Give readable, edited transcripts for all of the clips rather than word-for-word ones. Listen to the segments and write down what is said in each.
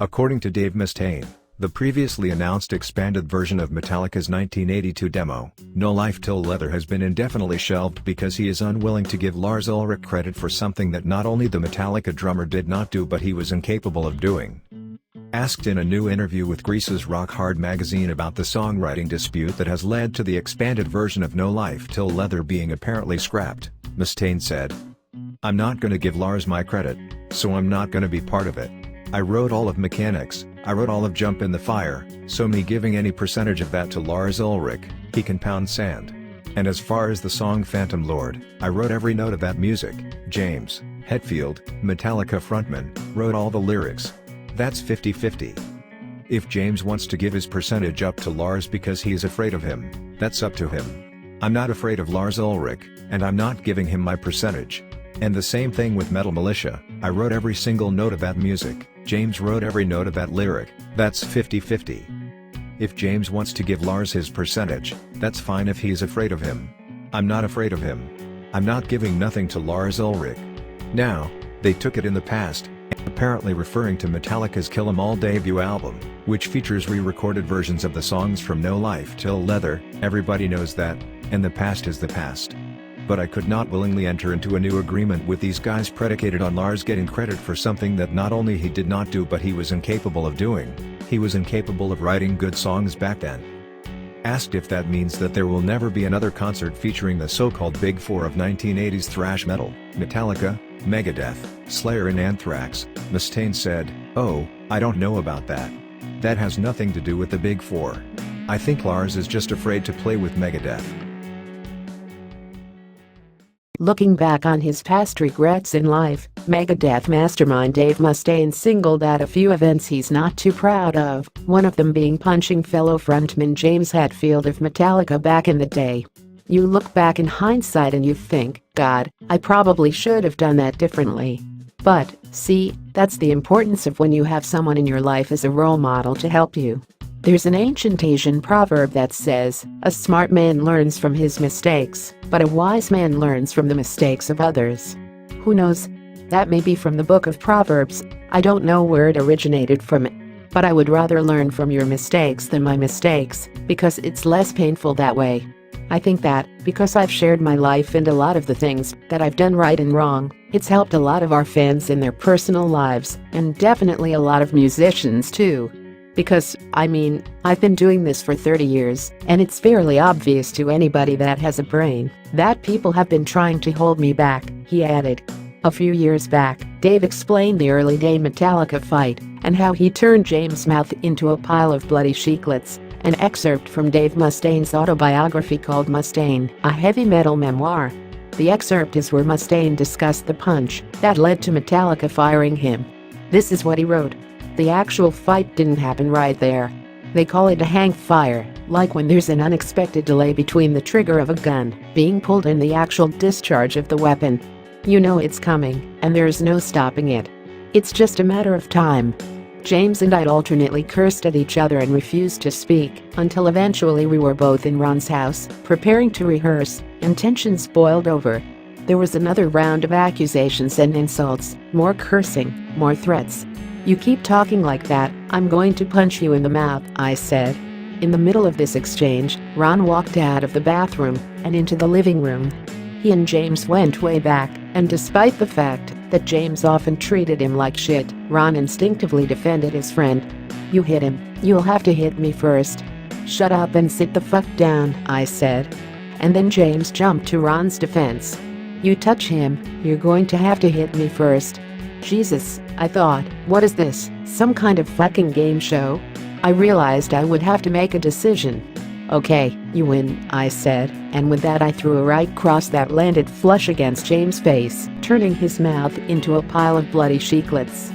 According to Dave Mustaine, the previously announced expanded version of Metallica's 1982 demo, No Life Till Leather, has been indefinitely shelved because he is unwilling to give Lars Ulrich credit for something that not only the Metallica drummer did not do but he was incapable of doing. Asked in a new interview with Greece's Rock Hard magazine about the songwriting dispute that has led to the expanded version of No Life Till Leather being apparently scrapped, Mustaine said, "I'm not gonna give Lars my credit, so I'm not gonna be part of it. I wrote all of Mechanix, I wrote all of Jump in the Fire, so me giving any percentage of that to Lars Ulrich, he can pound sand. And as far as the song Phantom Lord, I wrote every note of that music. James, Hetfield, Metallica frontman, wrote all the lyrics. That's 50-50. If James wants to give his percentage up to Lars because he is afraid of him, that's up to him. I'm not afraid of Lars Ulrich, and I'm not giving him my percentage. And the same thing with Metal Militia, I wrote every single note of that music, James wrote every note of that lyric, that's 50-50. If James wants to give Lars his percentage, that's fine if he's afraid of him. I'm not afraid of him. I'm not giving nothing to Lars Ulrich." Now, they took it in the past, apparently referring to Metallica's Kill 'Em All debut album, which features re-recorded versions of the songs from No Life Till Leather. Everybody knows that, and the past is the past. But I could not willingly enter into a new agreement with these guys predicated on Lars getting credit for something that not only he did not do but he was incapable of doing. He was incapable of writing good songs back then. Asked if that means that there will never be another concert featuring the so-called Big Four of 1980s thrash metal, Metallica, Megadeth, Slayer and Anthrax, Mustaine said, "Oh, I don't know about that. That has nothing to do with the Big Four. I think Lars is just afraid to play with Megadeth." Looking back on his past regrets in life, Megadeth mastermind Dave Mustaine singled out a few events he's not too proud of, one of them being punching fellow frontman James Hetfield of Metallica back in the day. "You look back in hindsight and you think, God, I probably should have done that differently. But, see, that's the importance of when you have someone in your life as a role model to help you. There's an ancient Asian proverb that says, a smart man learns from his mistakes, but a wise man learns from the mistakes of others. Who knows? That may be from the book of Proverbs. I don't know where it originated from. But I would rather learn from your mistakes than my mistakes, because it's less painful that way. I think that, because I've shared my life and a lot of the things that I've done right and wrong, it's helped a lot of our fans in their personal lives, and definitely a lot of musicians too. Because, I've been doing this for 30 years, and it's fairly obvious to anybody that has a brain that people have been trying to hold me back," he added. A few years back, Dave explained the early day Metallica fight and how he turned James' mouth into a pile of bloody sheetlets, an excerpt from Dave Mustaine's autobiography called Mustaine, a heavy metal memoir. The excerpt is where Mustaine discussed the punch that led to Metallica firing him. This is what he wrote. "The actual fight didn't happen right there. They call it a hang fire, like when there's an unexpected delay between the trigger of a gun being pulled and the actual discharge of the weapon. You know it's coming, and there's no stopping it. It's just a matter of time." James and I alternately cursed at each other and refused to speak, until eventually we were both in Ron's house, preparing to rehearse, and tensions boiled over. There was another round of accusations and insults, more cursing, more threats. "You keep talking like that, I'm going to punch you in the mouth," I said. In the middle of this exchange, Ron walked out of the bathroom and into the living room. He and James went way back, and despite the fact that James often treated him like shit, Ron instinctively defended his friend. "You hit him, you'll have to hit me first." "Shut up and sit the fuck down," I said. And then James jumped to Ron's defense. "You touch him, you're going to have to hit me first." Jesus, I thought, what is this, some kind of fucking game show? I realized I would have to make a decision. "Okay, you win," I said, and with that I threw a right cross that landed flush against James' face, turning his mouth into a pile of bloody sheetlets.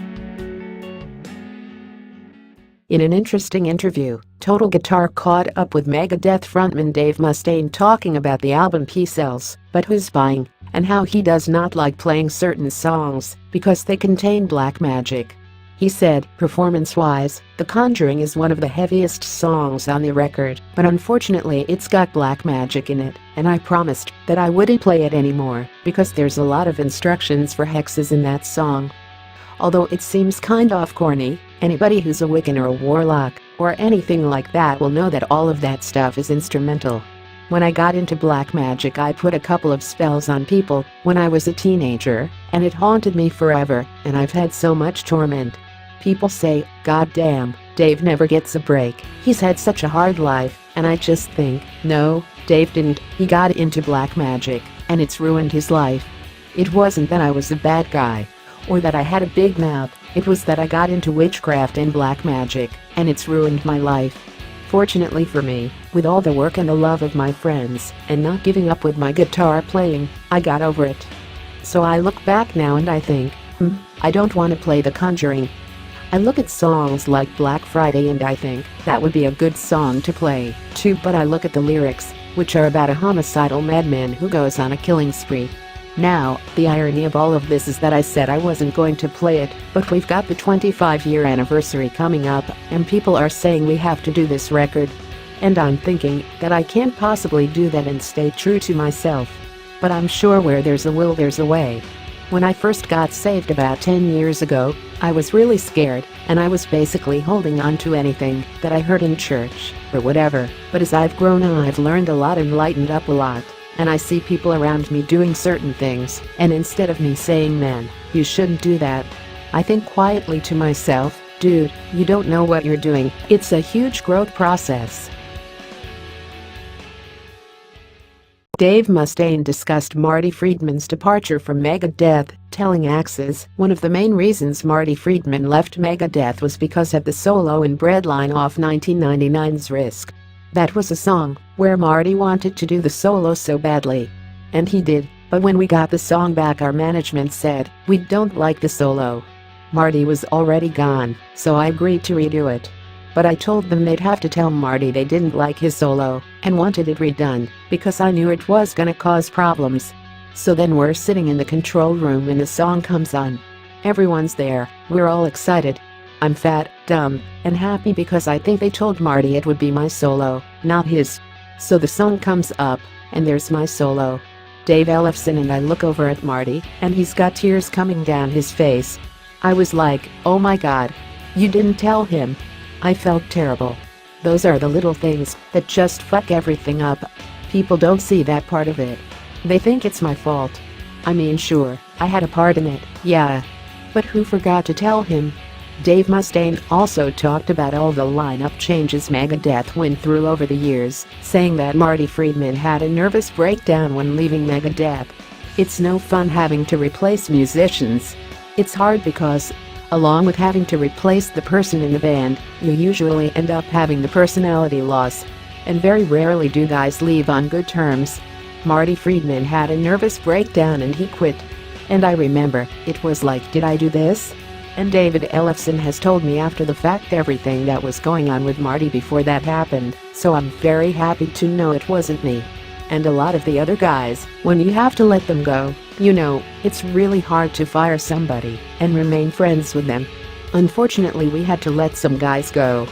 In an interesting interview, Total Guitar caught up with Megadeth frontman Dave Mustaine talking about the album he sells, but who's buying, and how he does not like playing certain songs because they contain black magic. He said, performance-wise, The Conjuring is one of the heaviest songs on the record, but unfortunately it's got black magic in it, and I promised that I wouldn't play it anymore because there's a lot of instructions for hexes in that song. Although it seems kind of corny, anybody who's a Wiccan or a warlock or anything like that will know that all of that stuff is instrumental. When I got into black magic, I put a couple of spells on people when I was a teenager, and it haunted me forever, and I've had so much torment. People say, "God damn, Dave never gets a break. He's had such a hard life," and I just think, no, Dave didn't. He got into black magic, and it's ruined his life. It wasn't that I was a bad guy or that I had a big mouth, it was that I got into witchcraft and black magic, and it's ruined my life. Fortunately for me, with all the work and the love of my friends, and not giving up with my guitar playing, I got over it. So I look back now and I think, I don't want to play The Conjuring. I look at songs like Black Friday and I think that would be a good song to play too, but I look at the lyrics, which are about a homicidal madman who goes on a killing spree. Now, the irony of all of this is that I said I wasn't going to play it, but we've got the 25-year anniversary coming up, and people are saying we have to do this record. And I'm thinking that I can't possibly do that and stay true to myself. But I'm sure where there's a will, there's a way. When I first got saved about 10 years ago, I was really scared, and I was basically holding on to anything that I heard in church or whatever. But as I've grown and I've learned a lot and lightened up a lot, and I see people around me doing certain things, and instead of me saying, "Man, you shouldn't do that," I think quietly to myself, "Dude, you don't know what you're doing." It's a huge growth process. Dave Mustaine discussed Marty Friedman's departure from Megadeth, telling Axis one of the main reasons Marty Friedman left Megadeth was because of the solo in Breadline off 1999's Risk. That was a song where Marty wanted to do the solo so badly. And he did, but when we got the song back, our management said, "We don't like the solo." Marty was already gone, so I agreed to redo it. But I told them they'd have to tell Marty they didn't like his solo and wanted it redone, because I knew it was gonna cause problems. So then we're sitting in the control room and the song comes on. Everyone's there, we're all excited. I'm fat, dumb, and happy because I think they told Marty it would be my solo, not his. So the song comes up, and there's my solo. Dave Ellefson, and I look over at Marty, and he's got tears coming down his face. I was like, "Oh my God, you didn't tell him." I felt terrible. Those are the little things that just fuck everything up. People don't see that part of it. They think it's my fault. I mean, sure, I had a part in it, yeah. But who forgot to tell him? Dave Mustaine also talked about all the lineup changes Megadeth went through over the years, saying that Marty Friedman had a nervous breakdown when leaving Megadeth. It's no fun having to replace musicians. It's hard because, along with having to replace the person in the band, you usually end up having the personality loss. And very rarely do guys leave on good terms. Marty Friedman had a nervous breakdown and he quit. And I remember, it was like, did I do this? And David Ellefson has told me after the fact everything that was going on with Marty before that happened, so I'm very happy to know it wasn't me. And a lot of the other guys, when you have to let them go, you know, it's really hard to fire somebody and remain friends with them. Unfortunately, we had to let some guys go.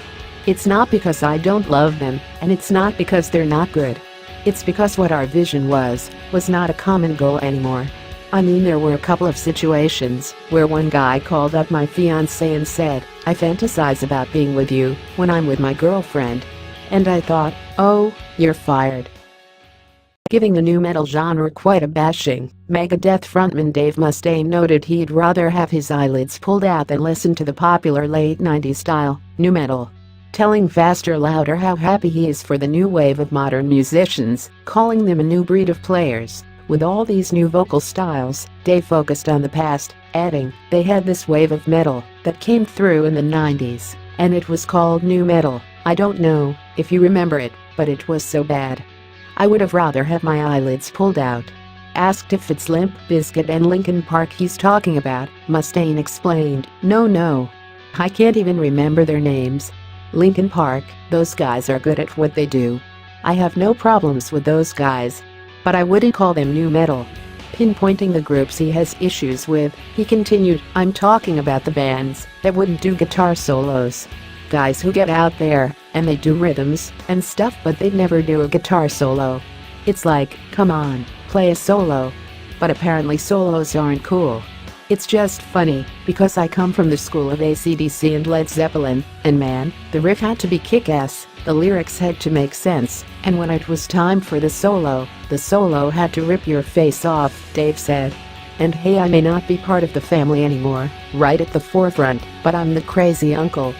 It's not because I don't love them, and it's not because they're not good. It's because what our vision was not a common goal anymore. I mean, there were a couple of situations where one guy called up my fiancé and said, "I fantasize about being with you when I'm with my girlfriend." And I thought, oh, you're fired. Giving the nu metal genre quite a bashing, Megadeth frontman Dave Mustaine noted he'd rather have his eyelids pulled out than listen to the popular late 90s style nu metal. Telling Faster Louder how happy he is for the new wave of modern musicians, calling them a new breed of players. With all these new vocal styles, Dave focused on the past, adding, "They had this wave of metal that came through in the 90s, and it was called nu metal. I don't know if you remember it, but it was so bad. I would have rather had my eyelids pulled out." Asked if it's Limp Bizkit and Linkin Park he's talking about, Mustaine explained, No, I can't even remember their names. Linkin Park, those guys are good at what they do. I have no problems with those guys. But I wouldn't call them nu metal." Pinpointing the groups he has issues with, he continued, "I'm talking about the bands that wouldn't do guitar solos. Guys who get out there and they do rhythms and stuff, but they'd never do a guitar solo. It's like, come on, play a solo." But apparently solos aren't cool. It's just funny, because I come from the school of AC/DC and Led Zeppelin, and man, the riff had to be kick-ass, the lyrics had to make sense, and when it was time for the solo had to rip your face off, Dave said. And hey, I may not be part of the family anymore, right at the forefront, but I'm the crazy uncle.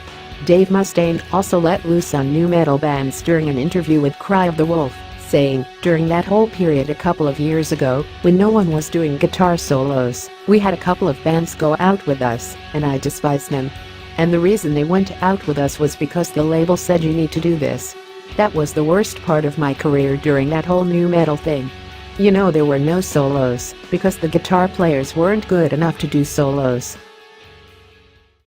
Dave Mustaine also let loose on new metal bands during an interview with Cry of the Wolf, saying, during that whole period a couple of years ago, when no one was doing guitar solos, we had a couple of bands go out with us, and I despised them. And the reason they went out with us was because the label said you need to do this. That was the worst part of my career during that whole new metal thing. You know, there were no solos, because the guitar players weren't good enough to do solos.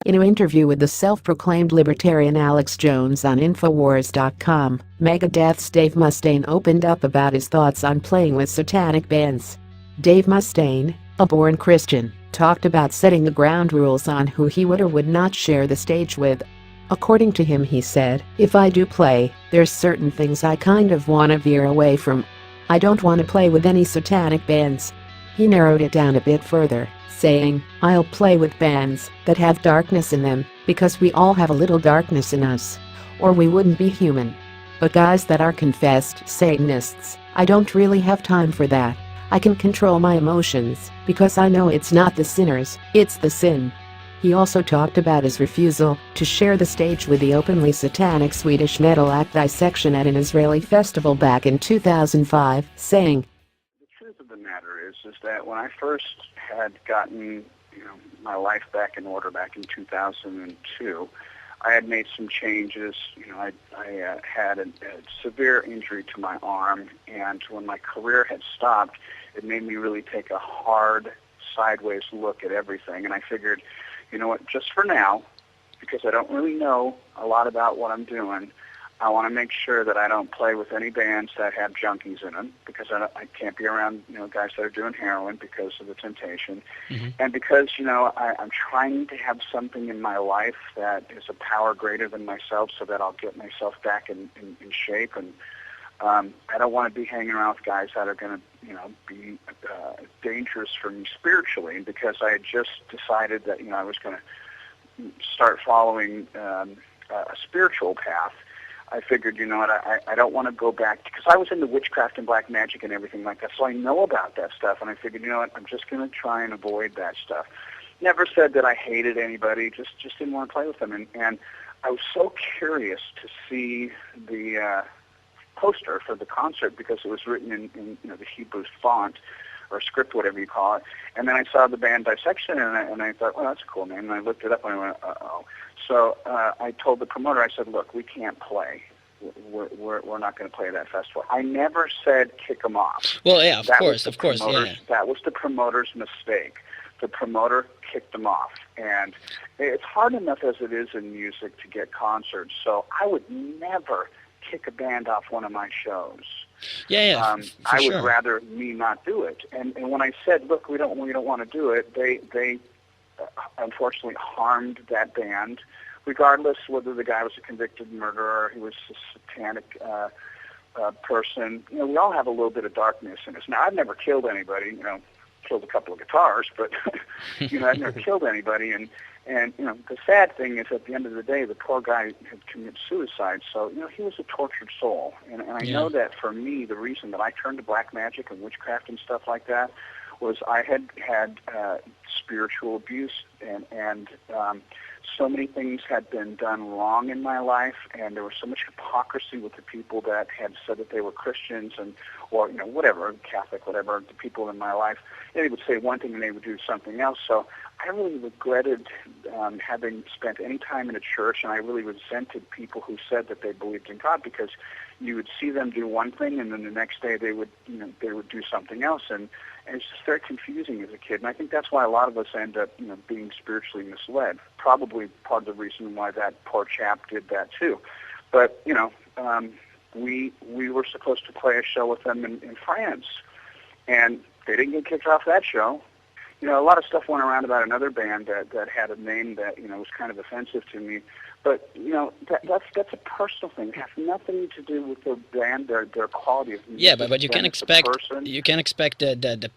In an interview with the self-proclaimed libertarian Alex Jones on Infowars.com, Megadeth's Dave Mustaine opened up about his thoughts on playing with Satanic bands. Dave Mustaine, a born Christian, talked about setting the ground rules on who he would or would not share the stage with. According to him, he said, "If I do play, there's certain things I kind of want to veer away from. I don't want to play with any Satanic bands." He narrowed it down a bit further, saying, "I'll play with bands that have darkness in them, because we all have a little darkness in us. Or we wouldn't be human. But guys that are confessed Satanists, I don't really have time for that. I can control my emotions, because I know it's not the sinners, it's the sin." He also talked about his refusal to share the stage with the openly satanic Swedish metal act Dissection at an Israeli festival back in 2005, saying, "The truth of the matter is that when I first had gotten, my life back in order back in 2002, I had made some changes. I had a severe injury to my arm, and when my career had stopped, it made me really take a hard, sideways look at everything. And I figured, you know what, just for now, because I don't really know a lot about what I'm doing, I want to make sure that I don't play with any bands that have junkies in them, because I can't be around, guys that are doing heroin because of the temptation. Mm-hmm. And because, I'm trying to have something in my life that is a power greater than myself so that I'll get myself back in shape. And I don't want to be hanging around with guys that are going to, be dangerous for me spiritually. And because I had just decided that, I was going to start following a spiritual path, I figured, you know what, I don't want to go back, because I was into witchcraft and black magic and everything like that, so I know about that stuff, and I figured, you know what, I'm just going to try and avoid that stuff. Never said that I hated anybody, just didn't want to play with them, and I was so curious to see the poster for the concert, because it was written in the Hebrew font, or script, whatever you call it, and then I saw the band Dissection, and I thought, well, that's a cool name, and I looked it up, and I went, uh-oh. So I told the promoter, I said, look, we can't play. We're not going to play that festival. I never said kick them off. Well, yeah, of course, yeah. That was the promoter's mistake. The promoter kicked them off. And it's hard enough as it is in music to get concerts, so I would never kick a band off one of my shows. I would rather me not do it. And when I said, look, we don't want to do it, they unfortunately harmed that band, regardless whether the guy was a convicted murderer or he was a satanic person. We all have a little bit of darkness in us. Now, I've never killed anybody, killed a couple of guitars, but, I've never killed anybody. And the sad thing is, at the end of the day, the poor guy had committed suicide. So, he was a tortured soul. And I know that for me, the reason that I turned to black magic and witchcraft and stuff like that was I had spiritual abuse, and so many things had been done wrong in my life, and there was so much hypocrisy with the people that had said that they were Christians or whatever, Catholic, whatever, the people in my life. They would say one thing and they would do something else. So I really regretted having spent any time in a church, and I really resented people who said that they believed in God, because you would see them do one thing, and then the next day they would do something else, and it's just very confusing as a kid. And I think that's why a lot of us end up, being spiritually misled. Probably part of the reason why that poor chap did that too. But we were supposed to play a show with them in France, and they didn't get kicked off that show. You know, a lot of stuff went around about another band that had a name that, you know, was kind of offensive to me. But, you know, that's a personal thing. It has nothing to do with their band, their quality of music. Yeah, but you can expect the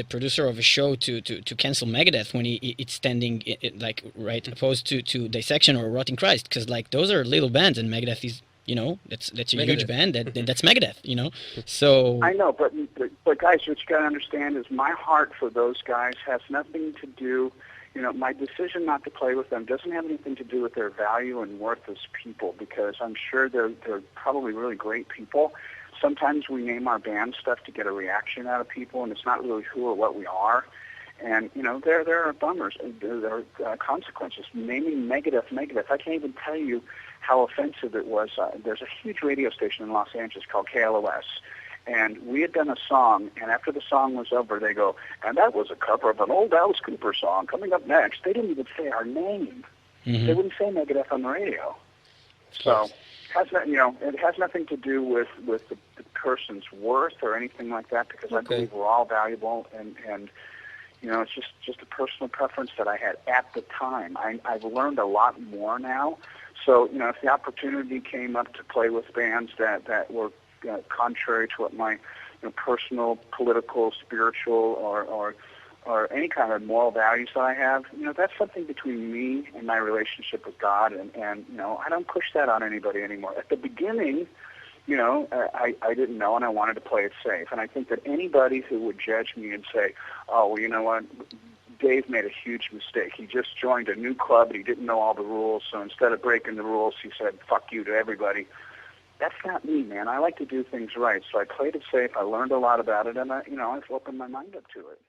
producer of a show to cancel Megadeth when it's standing like right opposed to Dissection or Rotting Christ, because like those are little bands and Megadeth is, you know, that's a Megadeth. huge band that's Megadeth, you know. So I know, but guys, what you got to understand is my heart for those guys has nothing to do. You know, my decision not to play with them doesn't have anything to do with their value and worth as people, because I'm sure they're probably really great people. Sometimes we name our band stuff to get a reaction out of people, and it's not really who or what we are. And, you know, there are bummers, and there are consequences. Naming Megadeth, I can't even tell you how offensive it was. There's a huge radio station in Los Angeles called KLOS. And we had done a song, and after the song was over, they go, and that was a cover of an old Alice Cooper song. Coming up next, they didn't even say our name. Mhm. They wouldn't say Megadeth on the radio. So, it has nothing to do with the person's worth or anything like that, because I believe we're all valuable, and you know, it's just a personal preference that I had at the time. I've learned a lot more now. So, you know, if the opportunity came up to play with bands that were contrary to what my personal, political, spiritual, or any kind of moral values that I have, you know, that's something between me and my relationship with God, and you know, I don't push that on anybody anymore. At the beginning, you know, I didn't know, and I wanted to play it safe. And I think that anybody who would judge me and say, oh, well, you know what, Dave made a huge mistake. He just joined a new club, and he didn't know all the rules, so instead of breaking the rules, he said, fuck you to everybody. That's not me, man. I like to do things right. So I played it safe. I learned a lot about it, and I've opened my mind up to it.